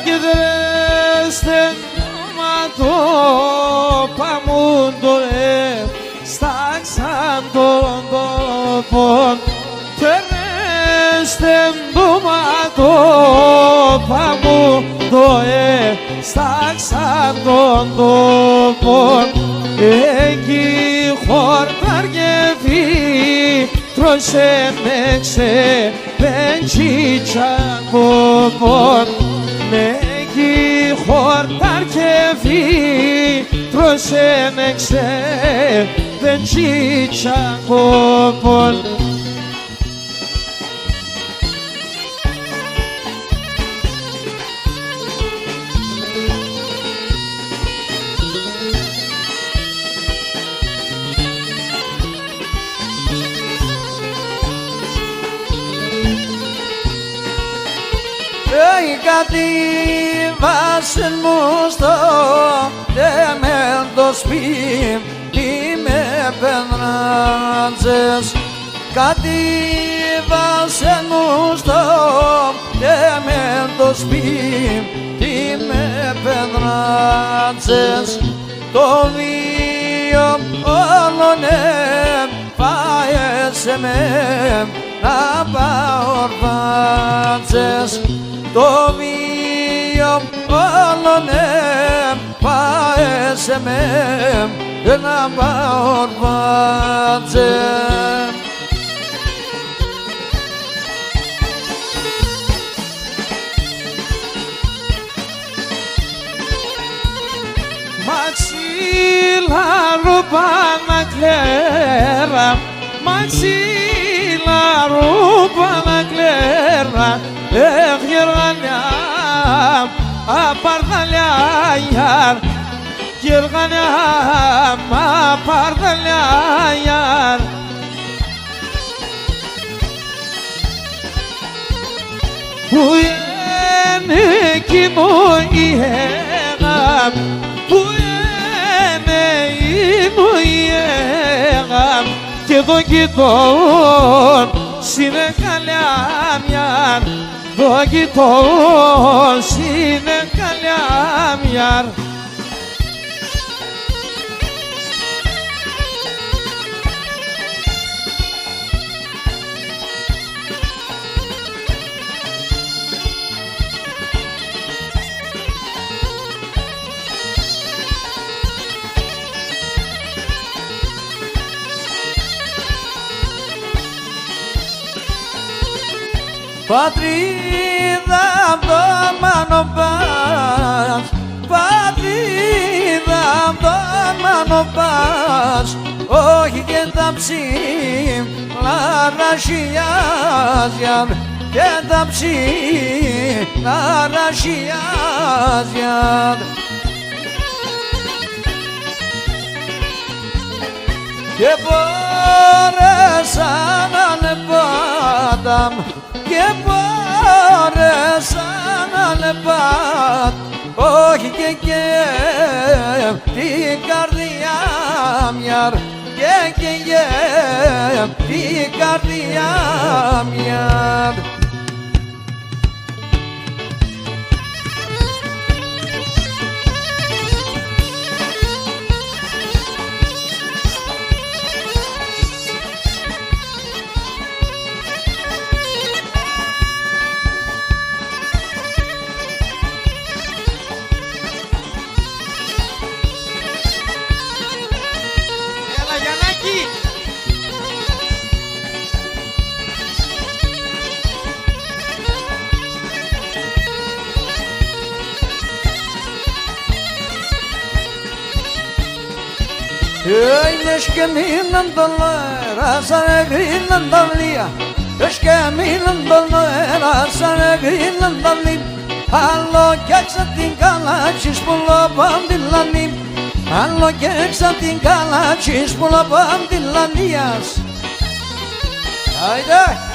Gidresten mato pamundo staksan dondo pon Terrestem dumato pamundo staksan dondo pon Egi hortar gefi troşemekse ben çiçakopon Neki hortar kefi troşemekse ben çiçakopon Κάτι βάσεν μου στο δεμέντο σπίτι με πενράτζες Κάτι βάσεν μου στο δεμέντο σπίτι με πενράτζες Το βίο όλονε φάεσαι με να παορβάτζες Το βίο όλονε πάεσαι με να παορβάτζε Maxila rubana clera Maxila rubana clera Girganam apardalyar Girganam apardalyar Buyene kimo ihegam Buyene imo ihegam Kedon sinekalamyar Δόγητον είναι καλάμιαρ Πατρίδα απ' το Μανοπάς Πατρίδα απ' το Μανοπάς Όχι και τα ψηλά ρασιάζιαν Και τα ψηλά ρασιάζιαν Και πόρεσα να ανεπάταμ Και πόρεσα να ανεπάτ Όχι και την καρδιά μιαρ Και την καρδιά μιαρ Eines geminnen dolera sana grinnen dalia Eines geminnen dolera sana grinnen dalia Άλλο κι έξα την καλάτσις που λαπάν την λανή Άλλο κι έξα την καλάτσις που λαπάν την λανίας Άιντε!